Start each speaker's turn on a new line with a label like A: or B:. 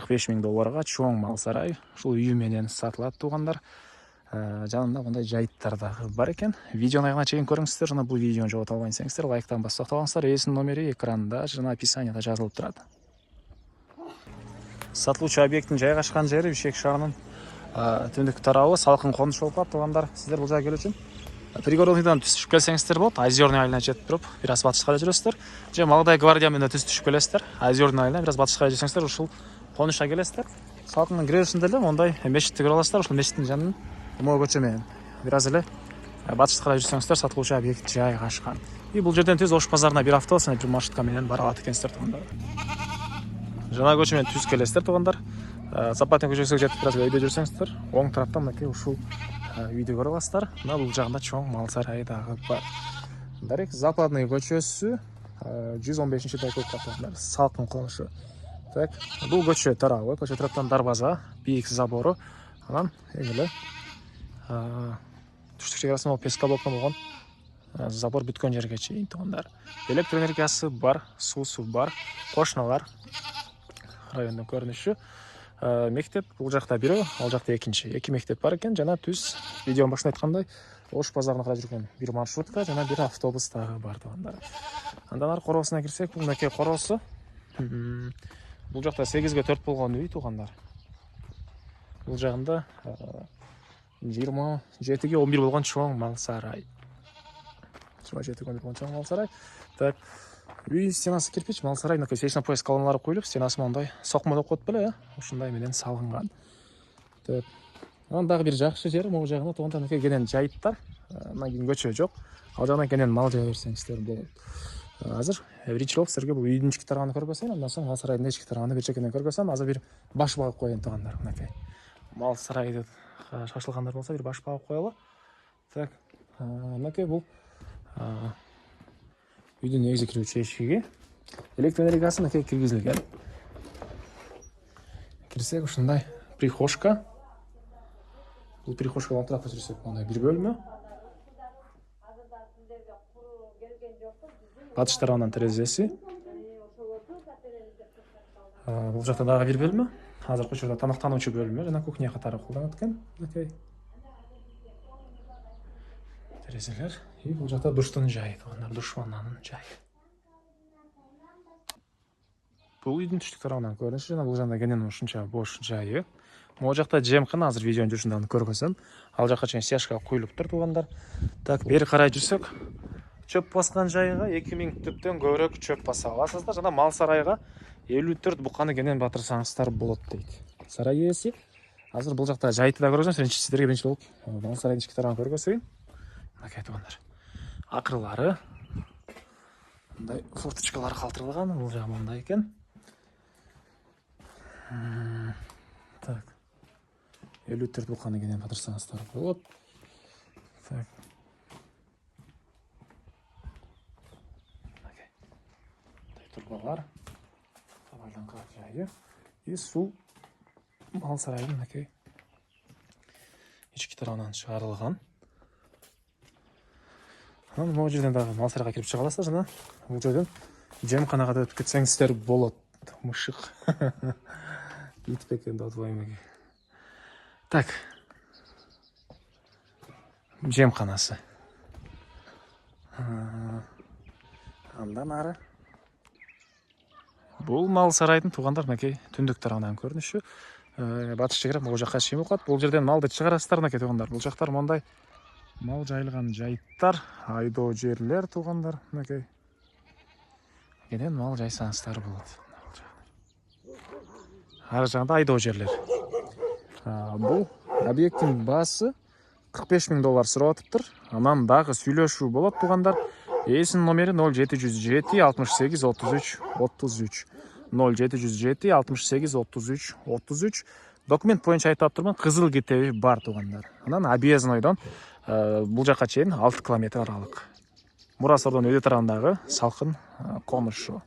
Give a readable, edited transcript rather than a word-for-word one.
A: $45.000 чоң мал сарай. Ушул үй менен сатылат туугандар. Жанында мындай жайыттар дагы бар экен. Видеону аягына чейин көрүңүздөр. Жана бул видеону жогото албайын десеңиздер, лайктан басып токтолуңуздар. Ээсинин номери экранда жана описанияда жазылып турат. Сатылуучу объекттин жайгашкан жери Бишкек шаарынын түндүк тарабы, салкын конуш болуп калат туугандар. Сиздер бул жайга келүү үчүн пригородныйдан түз түшүп келсеңиздер болот. Озерный айылына жетип туруп, бир аз батышка карай жүрөсүздөр. Же Малдай гвардия менен түз түшүп келесиздер. Озерный айылына бир аз батышка карай жүрсөңүздөр, ушул конушка келесиздер. Салкындын киреберисинде эле мондай мечитти көрүп аласыздар. Ушул мечиттин жанынан Моо көчө менен бир аз эле батышка карай жүрсөңүздөр сатылуучу объект жайгашкан. И бул жерден түз Ош базарына бир автобус менен бир маршрутка менен бара алат экенсиздер туугандар. Жана көчө менен түз келесиздер туугандар. Западный көчөсүгө жетип бир аз өйдө жүрсөңүздөр, оң тараптан мынакей ушул үйдү көрүп аласыздар. Мына бул жагында чоң мал сарайы дагы бар. Дарек Западный көчөсү 115-дей туугандар, салкын конушу. Так, бул көчө тарабы, көчө тараптан дарбаза, бийик забору, анан эле түштүк чек арасында песка болгон забор бүткөн жерге чейин туугандар. Электр энергиясы бар, суусу бар, кошуналар райондун көрүнүшү. Мектеп бул жакта бирөө, ал жакта экинчи. Эки мектеп бар экен. Жана түз видеонун башында айткандай Ош базарына карай жүргөн бир маршрутка жана бир автобус дагы бар туугандар. Андан ары короосуна кирсек, бул мекей короосу. Бул жакта 8-ге 4 болгон үй туугандар. Бул жагында 27-ге 11 болгон чоң мал сарай. 27-ге 11 болгон чоң мал сарай. Так, үй стенасы кирпич, мал сарай мынакей сечна пояс колоналары коюлуп, стенасы мондай сокмо деп коет беле, ушундай менен салынган. Так, анан дагы бир жакшы жери могу жагында туугандар мынакей кенен жайыттар, мына кийин көчө жок. Ал жагынан кенен мал жая берсеңиздер болот. Азыр биринчи жолу силерге бул үйдүн ички тарабын көргөзөйүн, андан соң мал сарайдын ички тарабын бир чекеден көргөзөм. Азыр бир баш багып коеюн туугандар, мынакей. Мал сарайды шашылгандар болсо бир баш багып коелу. Так, мынакей бул үйдүн негизи кирүүчү эшиги. Электр энергиясы мынакей киргизилген. Кирсек ушундай прихожка. Бул прихожкадан тарапка жүрсөк мындай бир бөлмө. Батыш тарабынан терезеси. Бул жакта дагы бир бөлмө. Азыркы учурда тамактануучу бөлмө жана кухня катары колдонот экен. Мынакей терезелер. И бул жакта душтун жайы туугандар, душ ваннанын жайы. Бул үйдүн түштүк тарабынан көрүнүшү жана бул жагында кенен ушунча бош жайы. Могу жакта жемкана, азыр видеонун жүрүшүндө аны көргөзөм. Ал жакка чейин стяжка куюлуптур туугандар. Так, бери карай жүрсөк, чөп баскан жайга 2000 түптөн көбүрөөк чөп баса аласыздар. Жана мал сарайга 54 буканы кенен батырсаңыздар болот дейт. Сарай ээси. Азыр бул жакта жайытты да көргөзөм. Сиздерге биринчи болуп мал сарайдын ички тарабын көргөзөйүн. Мынакей туугандар. Акырлары мындай форточкалар калтырылган, бул жагы мындай экен. Так. 54 буканы кенен батырсаңыздар болот. Так. Мынакей. Турбалар. Табайланган жайы. И суу мал сарайдын мынакей ички тарабынан чыгарылган. Анан могу жерден дагы мал сарайга кирип чыга аласыздар жана бул жерден жемканага да өтүп кетсеңиздер болот. Мышык. Ит бекен да отбойм. Так. Жемканасы. Андан ары бул мал сарайдын туугандар мынакей түндүк тарабынан көрүнүшү. Батыш чегара могу жакка чейин болуп калат. Бул жерден малды чыгарасыздар мынакей туугандар. Бул жактар мондай мал жайылган жайыттар, айдоо жерлер туугандар мынакей. Кенен мал жайсаңыздар болот. Ар жагында айдоо жерлер. Бул объекттин баасы $45.000 сурап атыптыр. Анан дагы сүйлөшүү болот туугандар. Ээсинин номери 0707 68 33 33. 0707 68 33 33. Документ боюнча айтып турмун, кызыл китеби бар туугандар. Анан Объезднойдон бул жакка чейин 6 километр аралык. Мурасордон өйдө тарабындагы салкын конушу.